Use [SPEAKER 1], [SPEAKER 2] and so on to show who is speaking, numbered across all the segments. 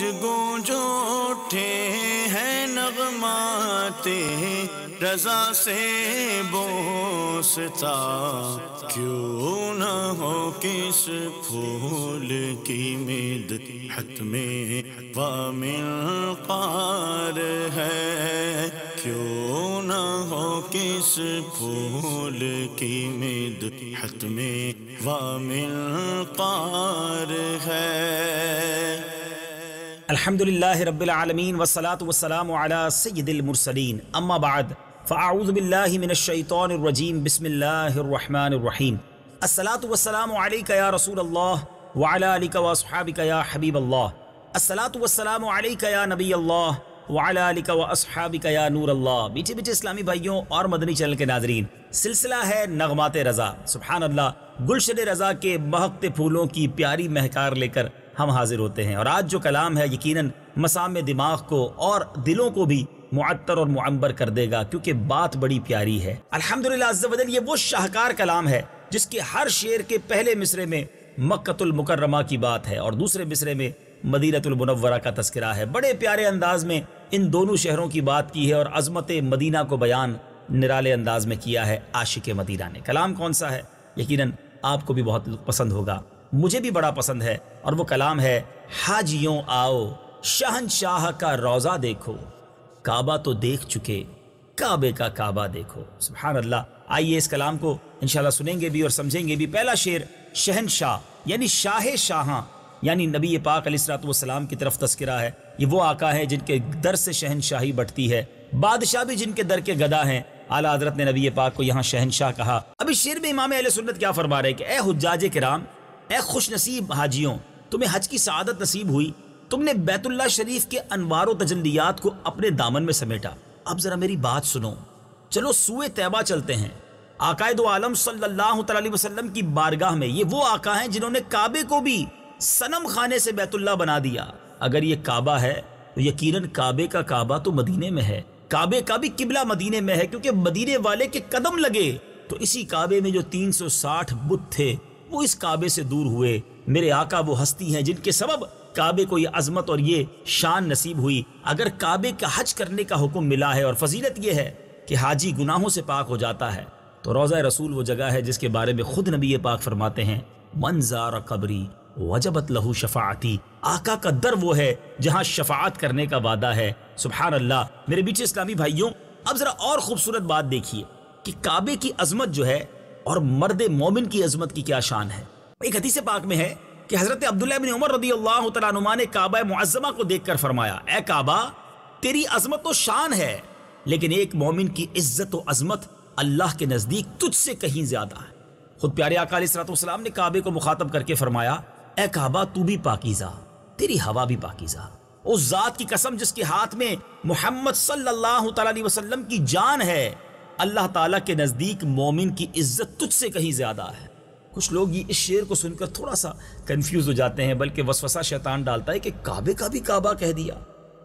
[SPEAKER 1] گونج گونج اٹھے ہیں نغمات رضا سے بوستا، کیوں نہ ہو کس پھول کی مدحت میں وامنقار ہے، کیوں نہ ہو کس پھول کی مدحت میں وامنقار ہے۔
[SPEAKER 2] الحمدللہ رب العالمین والصلاة والسلام علی سید المرسلین، اما بعد فاعوذ باللہ من الشیطان الرجیم، بسم اللہ الرحمن الرحیم۔ الصلاة والسلام علیک یا رسول اللہ وعلی آلک واصحابک یا حبیب اللہ، الصلاة والسلام علیک یا نبی اللہ وعلی آلک واصحابک یا نور اللہ۔ میٹھے میٹھے اسلامی بھائیوں اور مدنی چینل کے ناظرین، سلسلہ ہے نغمات رضا۔ سبحان اللہ، گلشن رضا کے مہکتے پھولوں کی پیاری مہکار لے کر ہم حاضر ہوتے ہیں، اور آج جو کلام ہے یقیناً مسام دماغ کو اور دلوں کو بھی معطر اور معنبر کر دے گا، کیونکہ بات بڑی پیاری ہے۔ الحمدللہ عز و جل، یہ وہ شاہکار کلام ہے جس کے ہر شعر کے پہلے مصرے میں مکۃ المکرمہ کی بات ہے اور دوسرے مصرے میں مدینہ المنورہ کا تذکرہ ہے۔ بڑے پیارے انداز میں ان دونوں شہروں کی بات کی ہے اور عظمت مدینہ کو بیان نرالے انداز میں کیا ہے عاشق مدینہ نے۔ کلام کون سا ہے؟ یقیناً آپ کو بھی بہت پسند ہوگا، مجھے بھی بڑا پسند ہے، اور وہ کلام ہے حاجیوں آؤ شہنشاہ کا روضہ دیکھو، کعبہ تو دیکھ چکے کعبے کا کعبہ دیکھو۔ سبحان اللہ۔ آئیے اس کلام کو انشاءاللہ سنیں گے بھی اور سمجھیں گے بھی۔ پہلا شعر شہنشاہ یعنی شاہ شاہاں، یعنی نبی پاک علیہ الصلوۃ والسلام کی طرف تذکرہ ہے۔ یہ وہ آقا ہیں جن کے در سے شہنشاہی بٹتی ہے، بادشاہ بھی جن کے در کے گدا ہیں۔ اعلیٰ حضرت نے نبی پاک کو یہاں شہنشاہ کہا۔ اب اس شعر میں امام اہل سنت کیا فرما رہے ہیں کہ اے حجاج کرام، اے خوش نصیب حاجیوں، تمہیں حج کی سعادت نصیب ہوئی، تم نے بیت اللہ شریف کے انوار و تجلیات کو اپنے دامن میں سمیٹا۔ اب ذرا میری بات سنو، چلو سوئے طیبہ چلتے ہیں۔ آقائے دو عالم صلی اللہ علیہ وسلم کی بارگاہ میں یہ وہ آقا ہیں جنہوں نے کعبے کو بھی صنم خانے سے بیت اللہ بنا دیا۔ اگر یہ کعبہ ہے تو یقیناً کعبے کا کعبہ تو مدینے میں ہے، کعبے کا بھی قبلہ مدینے میں ہے، کیونکہ مدینے والے کے قدم لگے تو اسی کعبے میں جو 360 بت تھے وہ اس کعبے سے دور ہوئے۔ میرے آقا وہ ہستی ہیں جن کے سبب کعبے کو یہ عظمت اور یہ شان نصیب ہوئی۔ اگر کعبے کا حج کرنے کا حکم ملا ہے اور فضیلت یہ ہے کہ حاجی گناہوں سے پاک ہو جاتا ہے، تو روضہ رسول وہ جگہ ہے جس کے بارے میں خود نبی پاک فرماتے ہیں من زار قبری وجبت لہو شفاعتی۔ آقا کا در وہ ہے جہاں شفاعت کرنے کا وعدہ ہے۔ سبحان اللہ۔ میرے بیچ اسلامی بھائیوں، اب ذرا اور خوبصورت بات دیکھیے کہ کعبے کی عظمت جو ہے اور مرد مومن کی عظمت کی کیا شان ہے۔ ایک حدیث پاک میں ہے کہ حضرت عبداللہ بن عمر رضی اللہ تعالیٰ عنہما نے کعبہ معظمہ کو دیکھ کر فرمایا، اے کعبہ، تیری عظمت و شان ہے، لیکن ایک مومن کی عزت و عظمت اللہ کے نزدیک تجھ سے کہیں زیادہ ہے۔ خود پیارے آقا علیہ الصلوۃ والسلام نے کعبے کو مخاطب کر کے فرمایا، اے کعبہ، تو بھی پاکیزہ، تیری ہوا بھی پاکیزہ۔ اس ذات کی قسم جس کے ہاتھ میں محمد صلی اللہ تعالیٰ علیہ وسلم کی جان ہے، اللہ تعالیٰ کے نزدیک مومن کی عزت تجھ سے کہیں زیادہ ہے۔ کچھ لوگ یہ اس شعر کو سن کر تھوڑا سا کنفیوز ہو جاتے ہیں، بلکہ وسوسہ شیطان ڈالتا ہے کہ کعبے کا بھی کعبہ کہہ دیا۔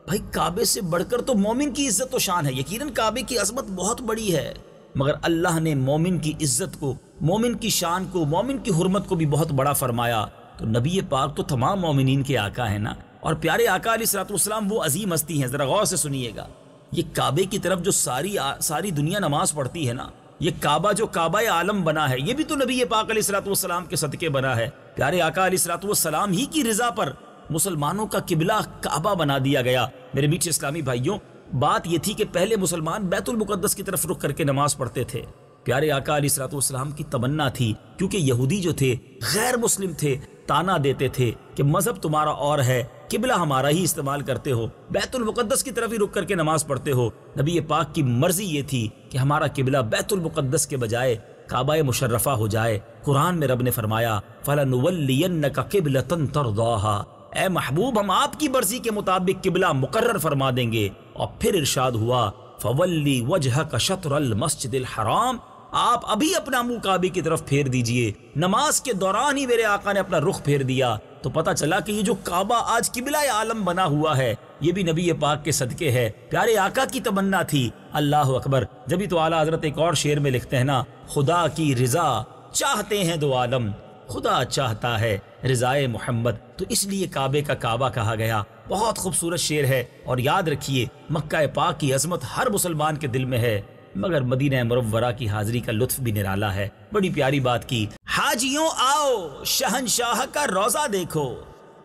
[SPEAKER 2] بھائی کعبے سے بڑھ کر تو مومن کی عزت و شان ہے، یقیناً کعبے کی عظمت بہت بڑی ہے، مگر اللہ نے مومن کی عزت کو، مومن کی شان کو، مومن کی حرمت کو بھی بہت بڑا فرمایا۔ تو نبی پاک تو تمام مومنین کے آقا ہیں نا، اور پیارے آقا علیہ الصلوۃ والسلام وہ عظیم ہستی ہیں۔ ذرا غور سے سنیے گا، یہ کعبے کی طرف جو ساری دنیا نماز پڑھتی ہے نا، یہ کعبہ جو کعبہ عالم بنا ہے، یہ بھی تو نبی پاک علیہ الصلوۃ والسلام کے صدقے بنا ہے۔ پیارے آقا علیہ الصلوۃ والسلام ہی کی رضا پر مسلمانوں کا قبلہ کعبہ بنا دیا گیا۔ میرے میٹھے اسلامی بھائیوں، بات یہ تھی کہ پہلے مسلمان بیت المقدس کی طرف رخ کر کے نماز پڑھتے تھے۔ پیارے آقا علیہ الصلوۃ والسلام کی تمنا تھی، کیونکہ یہودی جو تھے، غیر مسلم تھے، تانا دیتے تھے کہ مذہب تمہارا اور ہے، قبلہ ہمارا ہی استعمال کرتے ہو، بیت المقدس کی طرف ہی رک کر کے نماز پڑھتے ہو۔ نبی پاک کی مرضی یہ تھی کہ ہمارا قبلہ بیت المقدس کے بجائے کعبہ مشرفہ ہو جائے۔ قرآن میں رب نے فرمایا فَلَنُوَلِّيَنَّكَ قِبْلَةً تَرْضَاهَا، اے محبوب، ہم آپ کی مرضی کے مطابق قبلہ مقرر فرما دیں گے۔ اور پھر ارشاد ہوا فَوَلِّ وَجْهَكَ شَطْرَ الْمَسْجِدِ الْحَرَامِ، آپ ابھی اپنا منہ کعبے کی طرف پھیر دیجئے۔ نماز کے دوران ہی میرے آقا نے اپنا رخ پھیر دیا، تو پتہ چلا کہ یہ جو کعبہ آج قبلہ عالم بنا ہوا ہے، یہ بھی نبی پاک کے صدقے ہے، پیارے آقا کی تمنا تھی۔ اللہ اکبر۔ جبھی تو اعلیٰ حضرت ایک اور شعر میں لکھتے ہیں نا، خدا کی رضا چاہتے ہیں دو عالم، خدا چاہتا ہے رضائے محمد۔ تو اس لیے کعبے کا کعبہ کہا گیا۔ بہت خوبصورت شعر ہے، اور یاد رکھیے مکہ پاک کی عظمت ہر مسلمان کے دل میں ہے، مگر مدینہ منورہ کی حاضری کا لطف بھی نرالا ہے۔ بڑی پیاری بات کی، حاجیوں آؤ شہنشاہ کا روضہ دیکھو،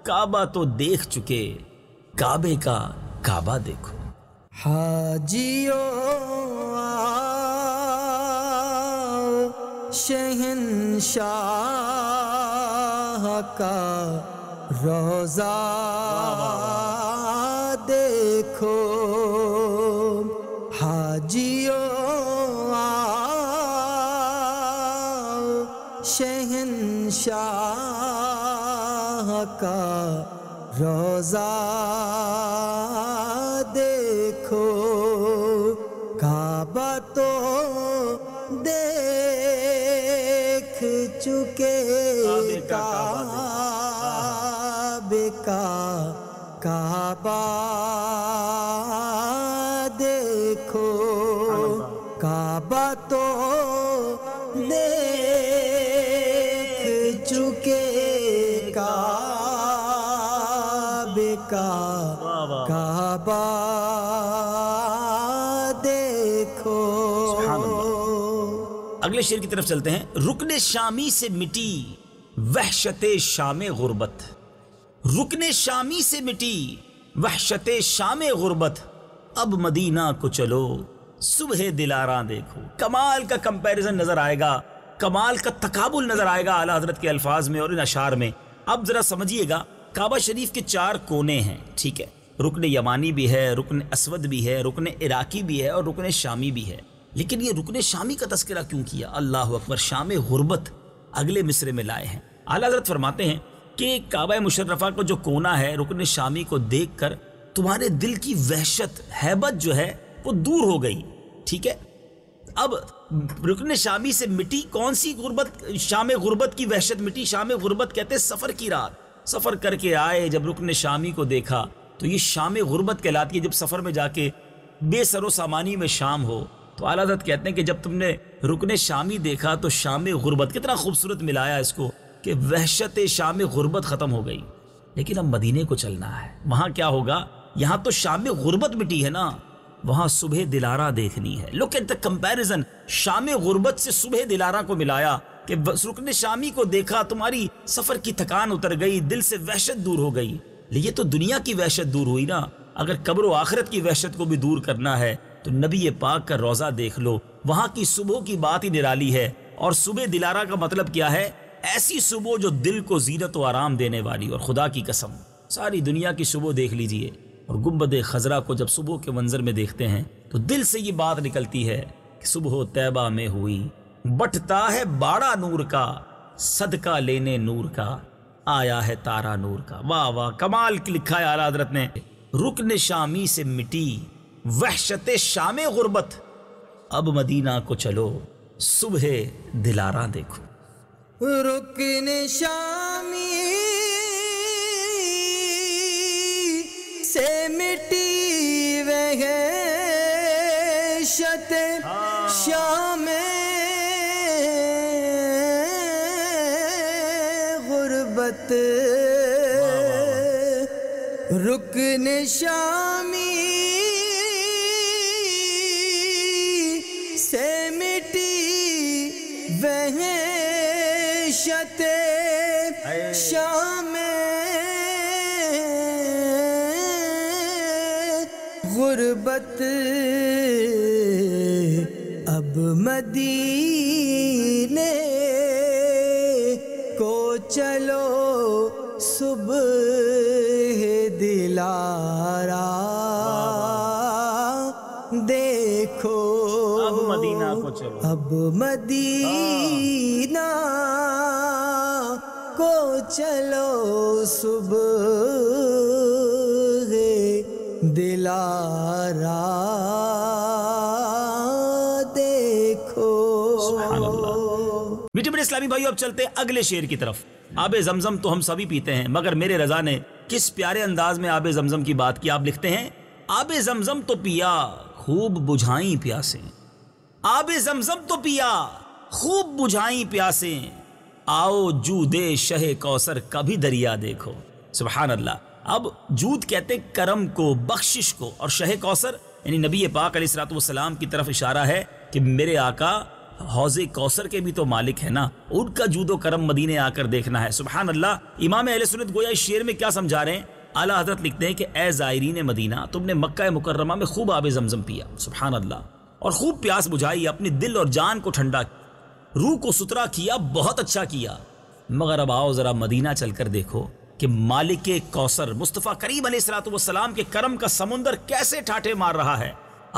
[SPEAKER 2] کعبہ تو دیکھ چکے کعبے کا کعبہ دیکھو۔
[SPEAKER 3] حاجیوں آؤ شہنشاہ کا روضہ دیکھو، حاجیوں آؤ شہنشاہ کا روضہ دیکھو، کعبہ تو دیکھ چکے کعبے کا کعبہ دیکھو، کعبہ تو دیکھ چکے کعبے کا کعبہ دیکھو۔
[SPEAKER 2] اگلے شعر کی طرف چلتے ہیں۔ رکن شامی سے مٹی وحشت شام غربت، رکن شامی سے مٹی وحشت شام غربت، اب مدینہ کو چلو صبح دلاراں دیکھو۔ کمال کا کمپیریزن نظر آئے گا، کمال کا تقابل نظر آئے گا اعلیٰ حضرت کے الفاظ میں اور ان اشعار میں۔ اب ذرا سمجھیے گا، کعبہ شریف کے 4 کونے ہیں، ٹھیک ہے، رکن یمانی بھی ہے، رکن اسود بھی ہے، رکن عراقی بھی ہے اور رکن شامی بھی ہے، لیکن یہ رکن شامی کا تذکرہ کیوں کیا؟ اللہ اکبر، شام غربت اگلے مصرے میں لائے ہیں۔ اعلیٰ حضرت فرماتے ہیں کہ کعبہ مشرفہ کا جو کونا ہے، رکن شامی کو دیکھ کر تمہارے دل کی وحشت، ہیبت جو ہے وہ دور ہو گئی، ٹھیک ہے۔ اب رکن شامی سے مٹی کون سی غربت؟ شام غربت کی وحشت مٹی۔ شام غربت کہتے ہیں سفر کی رات، سفر کر کے آئے جب رکن شامی کو دیکھا تو یہ شام غربت کہلاتی ہے۔ جب سفر میں جا کے بے سر و سامانی میں شام ہو تو اعلیٰ حضرت کہتے ہیں کہ جب تم نے رکن شامی دیکھا تو شام غربت، کتنا خوبصورت ملایا اس کو کہ وحشت شام غربت ختم ہو گئی۔ لیکن اب مدینے کو چلنا ہے، وہاں کیا ہوگا؟ یہاں تو شام غربت مٹی ہے نا، وہاں صبح دلارا دیکھنی ہے۔ لک ایٹ دا کمپیریزن، شام غربت سے صبح دلارا کو ملایا کہ رکن شامی کو دیکھا، تمہاری سفر کی تھکان اتر گئی، دل سے وحشت دور ہو گئی۔ یہ تو دنیا کی وحشت دور ہوئی نا، اگر قبر و آخرت کی وحشت کو بھی دور کرنا ہے تو نبی پاک کا روضہ دیکھ لو، وہاں کی صبح کی بات ہی نرالی ہے۔ اور صبح دلارا کا مطلب کیا ہے؟ ایسی صبح جو دل کو زینت و آرام دینے والی۔ اور خدا کی قسم ساری دنیا کی صبح دیکھ لیجئے اور گنبد خضرا کو جب صبح کے منظر میں دیکھتے ہیں تو دل سے یہ بات نکلتی ہے کہ صبح طیبہ میں ہوئی، بٹتا ہے باڑا نور کا، صدقہ لینے نور کا، آیا ہے تارا نور کا۔ واہ واہ، کمال لکھا ہے اعلیٰ حضرت نے۔ رکن شامی سے مٹی وحشت شام غربت، اب مدینہ کو چلو صبح دلاراں دیکھو۔
[SPEAKER 3] رکن شامی سے مٹی وحشت شام غربت، رکن شامی سے مٹی وحشت شام غربت، اب مدینے کو چلو صبح دلارا دیکھو،
[SPEAKER 2] اب مدینہ کو چلو،
[SPEAKER 3] اب مدینہ کو چلو صبح دلارا دیکھو۔
[SPEAKER 2] سبحان اللہ۔ میٹھے میٹھے اسلامی بھائیو، اب چلتے ہیں اگلے شعر کی طرف۔ آب زمزم تو ہم سبھی پیتے ہیں، مگر میرے رضا نے کس پیارے انداز میں آب زمزم کی بات کی۔ آپ لکھتے ہیں، آب زمزم تو پیا خوب بجھائیں پیاسیں، آب زمزم تو پیا خوب بجھائیں پیاسیں، آؤ جو دے شہ کوثر کا بھی دریا دیکھو۔ سبحان اللہ. اب جود کہتے ہیں کرم کو، بخشش کو، اور شہ کوثر یعنی نبی پاک علیہ الصلوۃ والسلام کی طرف اشارہ ہے کہ میرے آقا حوض کوثر کے بھی تو مالک ہے نا، ان کا جود و کرم مدینے آ کر دیکھنا ہے. سبحان اللہ. امام اہل سنت گویا اس شعر میں کیا سمجھا رہے ہیں؟ اعلیٰ حضرت لکھتے ہیں کہ اے زائرین مدینہ، تم نے مکہ مکرمہ میں خوب آب زمزم پیا، سبحان اللہ، اور خوب پیاس بجھائی، اپنی دل اور جان کو ٹھنڈا کیا، روح کو ستھرا کیا، بہت اچھا کیا. مگر اب آؤ ذرا مدینہ چل کر دیکھو کہ مالک کوثر مصطفیٰ کریم علیہ الصلوۃ والسلام کے کرم کا سمندر کیسے ٹھاٹھے مار رہا ہے.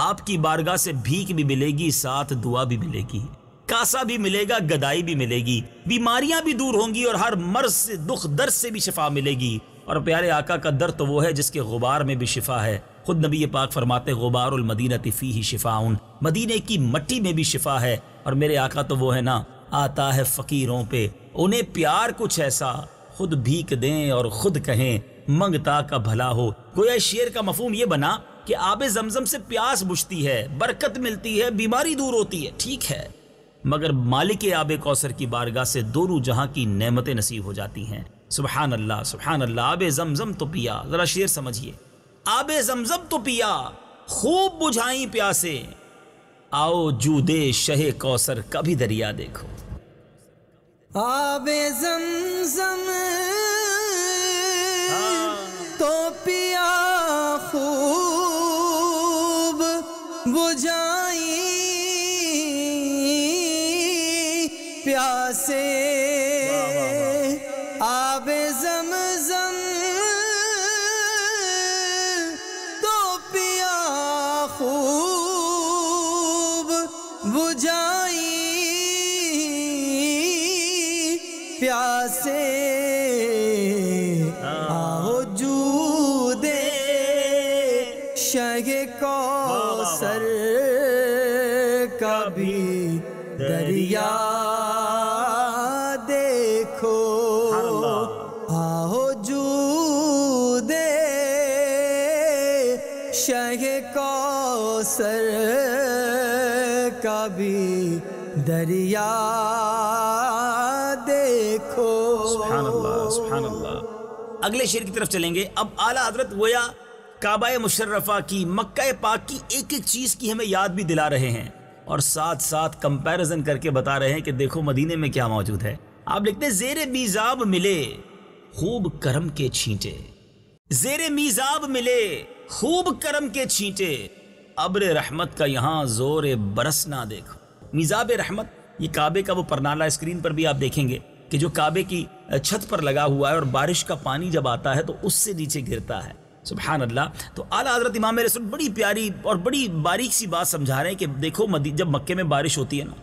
[SPEAKER 2] آپ کی بارگاہ سے بھیک بھی ملے گی، ساتھ دعا بھی ملے گی، کاسا بھی ملے گا، گدائی بھی ملے گی، بیماریاں بھی دور ہوں گی، اور ہر مرض سے، دکھ درد سے بھی شفا ملے گی. اور پیارے آقا کا در تو وہ ہے جس کے غبار میں بھی شفا ہے. خود نبی پاک فرماتے غبار المدینہ فیہ شفاء، مدینے کی مٹی میں بھی شفا ہے. اور میرے آقا تو وہ ہے نا، آتا ہے فقیروں پہ انہیں پیار کچھ ایسا، خود بھیک دیں اور خود کہیں منگتا کا بھلا ہو. گویا شعر کا مفہوم یہ بنا کہ آب زمزم سے پیاس بجھتی ہے، برکت ملتی ہے، بیماری دور ہوتی ہے، ٹھیک ہے، مگر مالک آب کوثر کی بارگاہ سے دونوں جہاں کی نعمتیں نصیب ہو جاتی ہیں. سبحان اللہ سبحان اللہ. آب زمزم تو پیا، ذرا شعر سمجھیے. آب زمزم تو پیا، خوب بجھائیں پیاسے، آؤ جودے شہ کوثر کا بھی دریا دیکھو.
[SPEAKER 3] آب زمزم تو پیا، خوب بجھائیں پیاسے، آب زمزم تو پیا، خوب بجھائیں پیاسے، آؤ جود شہ کوثر کا بھی دریا دیکھو، آؤ جود شہ کوثر کا بھی دریا دیکھو.
[SPEAKER 2] سبحان اللہ سبحان اللہ. اگلے شعر کی طرف چلیں گے. اب اعلیٰ حضرت گویا کعبہ مشرفہ کی، مکہ پاک کی ایک ایک چیز کی ہمیں یاد بھی دلا رہے ہیں، اور ساتھ ساتھ کمپیریزن کر کے بتا رہے ہیں کہ دیکھو مدینے میں کیا موجود ہے. آپ لکھتے ہیں زیر میزاب ملے خوب کرم کے چھینٹے، زیر میزاب ملے خوب کرم کے چھینٹے، ابر رحمت کا یہاں زور برسنا دیکھو. میزاب رحمت یہ کعبے کا وہ پرنالہ، اسکرین پر بھی آپ دیکھیں گے کہ جو کعبے کی چھت پر لگا ہوا ہے، اور بارش کا پانی جب آتا ہے تو اس سے نیچے گرتا ہے. سبحان اللہ. تو اعلیٰ حضرت امام رسول بڑی پیاری اور بڑی باریک سی بات سمجھا رہے ہیں کہ دیکھو جب مکے میں بارش ہوتی ہے نا،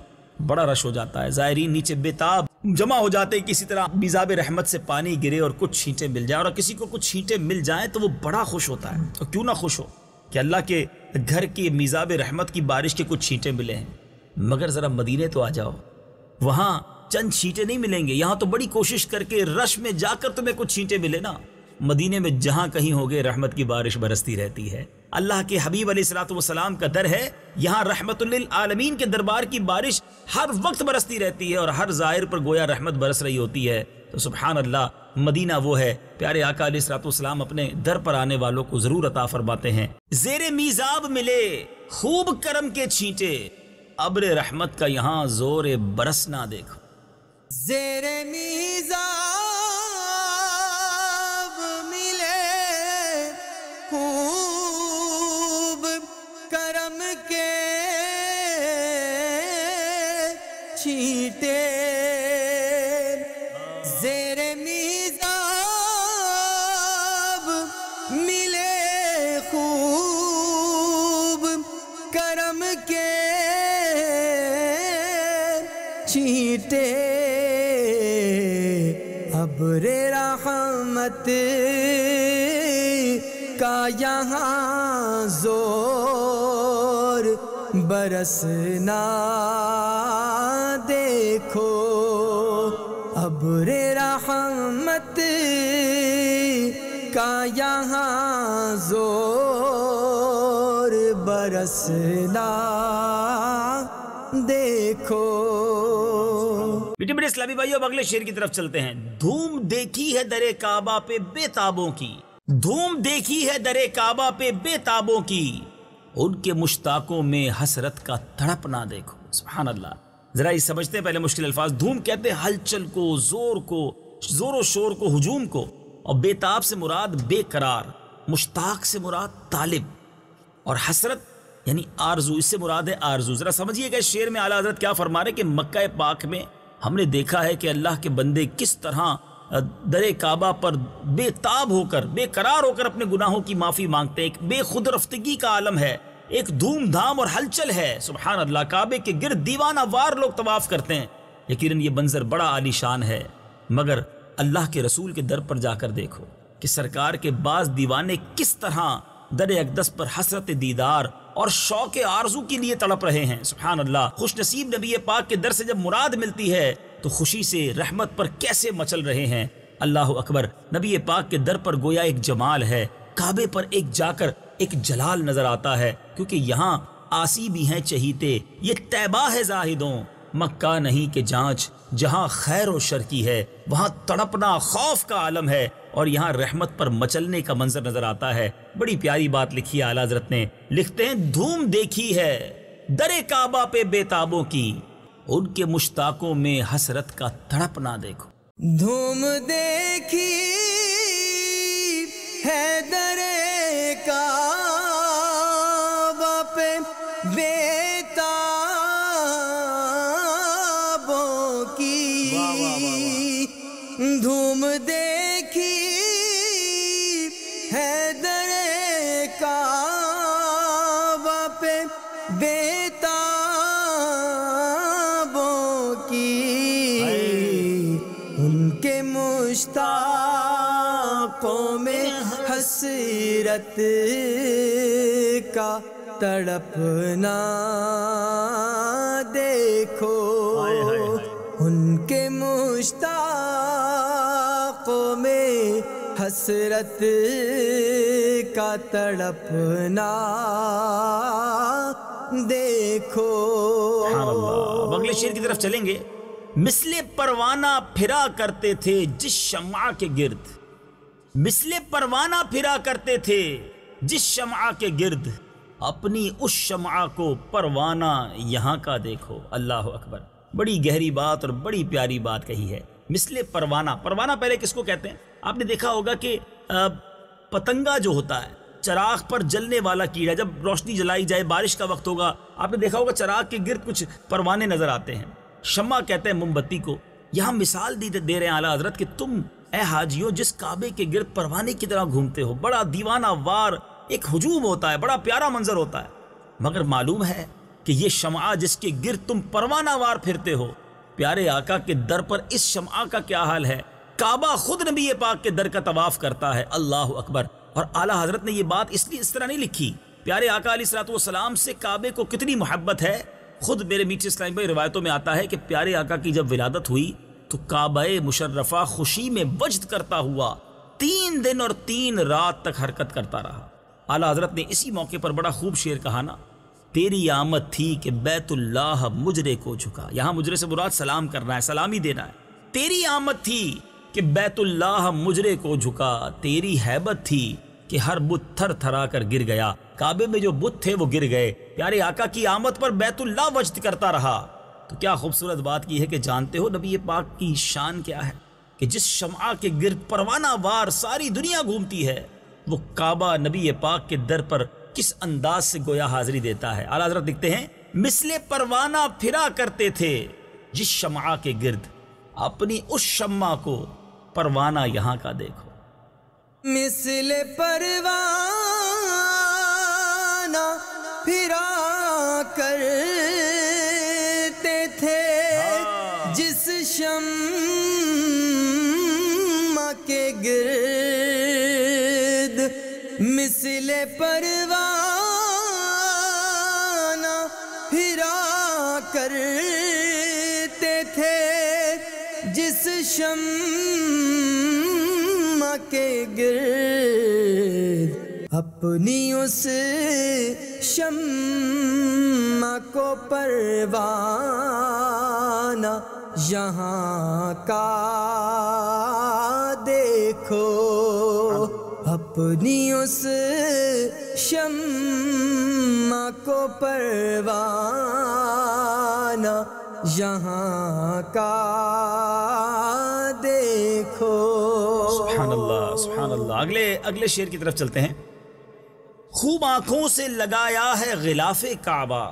[SPEAKER 2] بڑا رش ہو جاتا ہے، زائرین نیچے بےتاب جمع ہو جاتے ہیں، کسی طرح میزاب رحمت سے پانی گرے اور کچھ چھینٹے مل جائے، اور کسی کو کچھ چھینٹے مل جائیں تو وہ بڑا خوش ہوتا ہے. اور کیوں نہ خوش ہو کہ اللہ کے گھر کی میزاب رحمت کی بارش کے کچھ چھینٹے ملے ہیں. مگر ذرا مدینے تو آ جاؤ، وہاں چند چھینٹے نہیں ملیں گے. یہاں تو بڑی کوشش کر کے رش میں جا کر تمہیں کچھ چھینٹے ملے نا. مدینے میں جہاں کہیں ہوگے رحمت کی بارش برستی رہتی ہے. اللہ کے حبیب علیہ الصلوۃ والسلام کا در ہے، یہاں رحمت للعالمین کے دربار کی بارش ہر وقت برستی رہتی ہے، اور ہر زائر پر گویا رحمت برس رہی ہوتی ہے. تو سبحان اللہ، مدینہ وہ ہے. پیارے آقا علیہ الصلوۃ والسلام اپنے در پر آنے والوں کو ضرور عطا فرماتے ہیں. زیر میزاب ملے خوب کرم کے چھینٹے، ابر رحمت کا یہاں زور برسنا دیکھو.
[SPEAKER 3] زیر میزاب ملے خوب کرم کے چھینٹے، زیر میزاب ملے خوب کرم کے چھینٹے، ابر رحمت کا یہاں زور برسنا دیکھو، ابر رحمت کا یہاں زور برسنا دیکھو.
[SPEAKER 2] بیٹے بیٹے اسلامی بھائیو، اب اگلے شعر کی طرف چلتے ہیں۔ دھوم دیکھی ہے در کعبہ پہ بے تابوں کی، دھوم دیکھی ہے در کعبہ پہ بے تابوں کی، ان کے مشتاقوں میں حسرت کا تڑپنا دیکھو۔ سبحان اللہ، ذرا یہ سمجھتے ہیں پہلے مشکل الفاظ۔ دھوم کہتے ہیں ہلچل کو، زور و شور کو، ہجوم کو، اور بے تاب سے مراد بے قرار، مشتاق سے مراد طالب، اور حسرت یعنی آرزو، اس سے مراد ہے آرزو۔ ذرا سمجھیے گا اس شعر میں اعلیٰ حضرت کیا فرما رہے کہ مکہ پاک میں ہم نے دیکھا ہے کہ اللہ کے بندے کس طرح در کعبہ پر بے تاب ہو کر، بے قرار ہو کر اپنے گناہوں کی معافی مانگتے ہیں۔ ایک بے خود رفتگی کا عالم ہے، ایک دھوم دھام اور ہلچل ہے۔ سبحان اللہ، کعبے کے گرد دیوانہ وار لوگ طواف کرتے ہیں۔ یقیناً یہ منظر بڑا عالی شان ہے، مگر اللہ کے رسول کے در پر جا کر دیکھو کہ سرکار کے بعض دیوانے کس طرح در اقدس پر حسرت دیدار اور شوق آرزو کے لیے تڑپ رہے ہیں۔ سبحان اللہ، خوش نصیب نبی پاک کے در سے جب مراد ملتی ہے تو خوشی سے رحمت پر کیسے مچل رہے ہیں۔ اللہ اکبر، نبی پاک کے در پر گویا ایک جمال ہے، کعبے پر ایک جا کر ایک جلال نظر آتا ہے، کیونکہ یہاں آسی بھی ہیں چہیتے، یہ طیبہ ہے زاہدوں، مکہ نہیں کہ جانچ جہاں خیر و شر کی ہے، وہاں تڑپنا خوف کا عالم ہے، اور یہاں رحمت پر مچلنے کا منظر نظر آتا ہے۔ بڑی پیاری بات لکھی ہے اعلیٰ حضرت نے، لکھتے ہیں دھوم دیکھی ہے در کعبہ پہ بے تابوں کی، ان کے مشتاقوں میں حسرت کا تڑپنا دیکھو۔
[SPEAKER 3] دھوم دیکھی ہے در کعبہ پہ بے تابوں کی، دھوم دیکھی ہے در کعبہ پہ بے تابوں کی، ان کے مشتاقوں میں حسرت کا تڑپنا دیکھو، ان کے مشتاقوں میں حسرت کا تڑپنا دیکھو۔
[SPEAKER 2] سبحان اللہ، اب اگلے شعر کی طرف چلیں گے۔ مثل پروانہ پھرا کرتے تھے جس شمع کے گرد، مثل پروانہ پھرا کرتے تھے جس شمع کے گرد، اپنی اس شمع کو پروانہ یہاں کا دیکھو۔ اللہ اکبر، بڑی گہری بات اور بڑی پیاری بات کہی ہے۔ مثل پروانہ، پروانہ پہلے کس کو کہتے ہیں؟ آپ نے دیکھا ہوگا کہ پتنگا جو ہوتا ہے، چراغ پر جلنے والا کیڑا، جب روشنی جلائی جائے، بارش کا وقت ہوگا، آپ نے دیکھا ہوگا چراغ کے گرد کچھ پروانے نظر آتے ہیں، شمع کہتے ہیں موم بتی کو۔ یہاں مثال دے رہے ہیں اعلیٰ حضرت کہ تم اے حاجیوں جس کعبے کے گرد پروانے کی طرح گھومتے ہو، بڑا دیوانہ وار ایک ہجوم ہوتا ہے، بڑا پیارا منظر ہوتا ہے، مگر معلوم ہے کہ یہ شمع جس کے گرد تم پروانہ وار پھرتے ہو، پیارے آقا کے در پر اس شمع کا کیا حال ہے؟ کعبہ خود نبی پاک کے در کا طواف کرتا ہے۔ اللہ اکبر، اور اعلیٰ حضرت نے یہ بات اس لیے اس طرح نہیں لکھی، پیارے آقا علیہ الصلوۃ والسلام سے کعبے کو کتنی محبت ہے۔ خود میرے میٹھے اسلامی بھائی روایتوں میں آتا ہے کہ پیارے آقا کی جب ولادت ہوئی تو کعبہ مشرفہ خوشی میں وجد کرتا ہوا 3 دن اور 3 رات تک حرکت کرتا رہا۔ اعلیٰ حضرت نے اسی موقع پر بڑا خوب شعر کہا نا، تیری آمد تھی کہ بیت اللہ مجرے کو جھکا۔ یہاں مجرے سے مراد سلام کرنا ہے، سلامی دینا ہے۔ تیری آمد تھی کہ بیت اللہ مجرے کو جھکا، تیری ہیبت تھی کہ ہر بت تھر تھرا کر گر گیا۔ کعبے میں جو بت تھے وہ گر گئے، پیارے آقا کی آمد پر بیت اللہ وجد کرتا رہا۔ تو کیا خوبصورت بات کی ہے کہ جانتے ہو نبی پاک کی شان کیا ہے کہ جس شمع کے گرد پروانہ وار ساری دنیا گھومتی ہے، وہ کعبہ نبی پاک کے در پر کس انداز سے گویا حاضری دیتا ہے۔ اعلیٰ حضرت لکھتے ہیں مثل پروانہ پھرا کرتے تھے جس شمع کے گرد، اپنی اس شمع کو پروانہ یہاں کا دیکھو۔
[SPEAKER 3] مثل پروانہ پھرا کرتے تھے جس شمع کے گرد، مثل پروانہ پھرا کرتے تھے جس شمع کے گرد، اپنی اس شمع کو پروانہ یہاں کا دیکھو، اپنی اس شمع کو پروانہ یہاں کا دیکھو۔
[SPEAKER 2] سبحان اللہ سبحان اللہ۔ اگلے شعر کی طرف چلتے ہیں۔ خوب آنکھوں سے لگایا ہے غلاف کعبہ،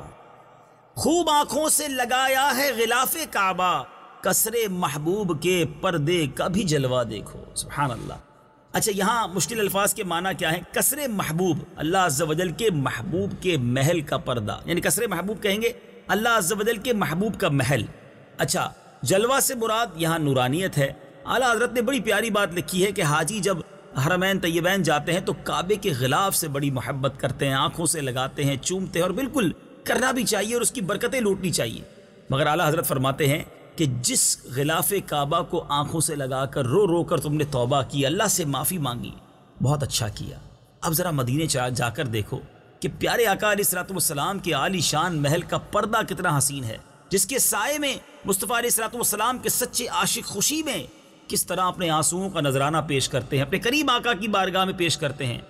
[SPEAKER 2] خوب آنکھوں سے لگایا ہے غلاف کعبہ، کسر محبوب کے پردے کا بھی جلوہ دیکھو۔ سبحان اللہ۔ اچھا، یہاں مشکل الفاظ کے معنی کیا ہیں؟ کسر محبوب، اللہ عز و جل کے محبوب کے محل کا پردہ، یعنی کسر محبوب کہیں گے اللہ عز و جل کے محبوب کا محل۔ اچھا، جلوہ سے مراد یہاں نورانیت ہے۔ اعلیٰ حضرت نے بڑی پیاری بات لکھی ہے کہ حاجی جب حرمین طیبین جاتے ہیں تو کعبے کے غلاف سے بڑی محبت کرتے ہیں، آنکھوں سے لگاتے ہیں، چومتے ہیں، اور بالکل کرنا بھی چاہیے اور اس کی برکتیں لوٹنی چاہیے۔ مگر اعلیٰ حضرت فرماتے ہیں کہ جس غلاف کعبہ کو آنکھوں سے لگا کر رو رو کر تم نے توبہ کی، اللہ سے معافی مانگی، بہت اچھا کیا۔ اب ذرا مدینے جا کر دیکھو کہ پیارے آقا علیہ الصلوۃ والسلام کے عالی شان محل کا پردہ کتنا حسین ہے، جس کے سائے میں مصطفیٰ علیہ الصلوۃ والسلام کے سچے عاشق خوشی میں کس طرح اپنے آنسوؤں کا نذرانہ پیش کرتے ہیں، اپنے قریب آقا کی بارگاہ میں پیش کرتے ہیں۔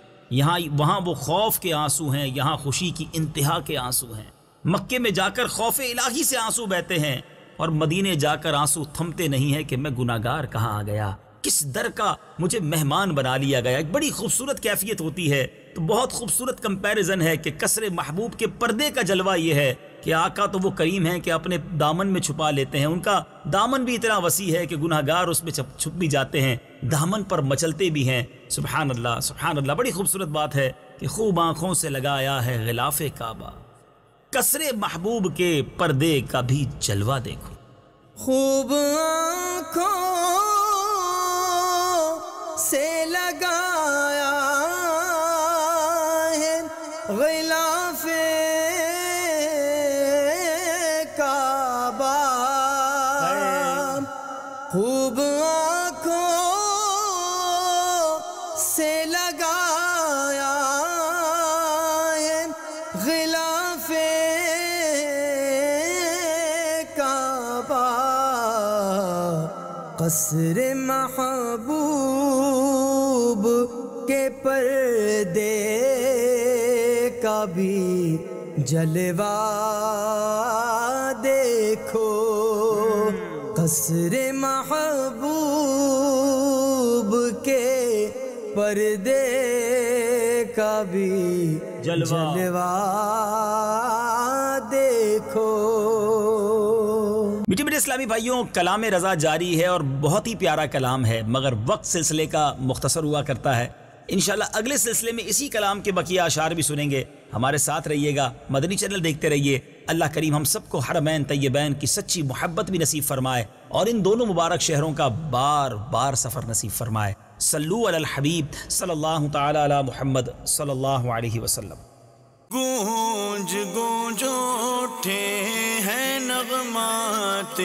[SPEAKER 2] وہاں وہ خوف کے آنسو ہیں، یہاں خوشی کی انتہا کے آنسو ہیں۔ مکے میں جا کر خوف الہی سے آنسو بہتے ہیں، اور مدینے جا کر آنسو تھمتے نہیں ہیں کہ میں گناہگار کہاں آ گیا، کس در کا مجھے مہمان بنا لیا گیا۔ ایک بڑی خوبصورت کیفیت ہوتی ہے۔ تو بہت خوبصورت کمپیریزن ہے کہ کسر محبوب کے پردے کا جلوہ یہ ہے کہ آقا تو وہ کریم ہیں کہ اپنے دامن میں چھپا لیتے ہیں، ان کا دامن بھی اتنا وسیع ہے کہ گناہگار اس میں چھپ بھی جاتے ہیں، دامن پر مچلتے بھی ہیں۔ سبحان اللہ سبحان اللہ۔ بڑی خوبصورت بات ہے کہ خوب آنکھوں سے لگایا ہے غلاف کعبہ، کسر محبوب کے پردے کا بھی جلوہ دیکھو۔
[SPEAKER 3] خوب آنکھوں سے لگایا ہے غلاف کعبہ، خوب آنکھوں سے لگایا ہے غلاف کعبہ، قصر محبوب کے پردے کا بھی جلوہ دیکھو، قصر محبوب کے پردے کا بھی جلوہ دیکھو۔
[SPEAKER 2] میٹھے میٹھے اسلامی بھائیوں، کلام رضا جاری ہے اور بہت ہی پیارا کلام ہے، مگر وقت سلسلے کا مختصر ہوا کرتا ہے۔ انشاءاللہ اگلے سلسلے میں اسی کلام کے بقیہ اشعار بھی سنیں گے۔ ہمارے ساتھ رہیے گا، مدنی چینل دیکھتے رہیے۔ اللہ کریم ہم سب کو حرمین طیبین کی سچی محبت بھی نصیب فرمائے اور ان دونوں مبارک شہروں کا بار بار سفر نصیب فرمائے۔ صلو علی الحبیب صلی اللہ تعالی علی محمد صلی اللہ علیہ وسلم۔
[SPEAKER 1] گونج گونج اٹھے ہیں نغمات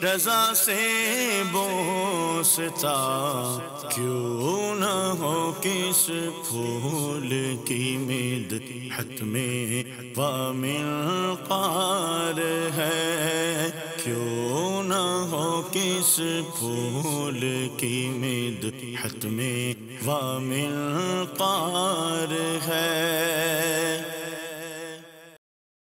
[SPEAKER 1] رضا سے بوستا، کیوں نہ ہو کس پھول کی مدحت میں وامل قار ہے، کیوں نہ ہو کس پھول کی مدحت میں وامل قار ہے۔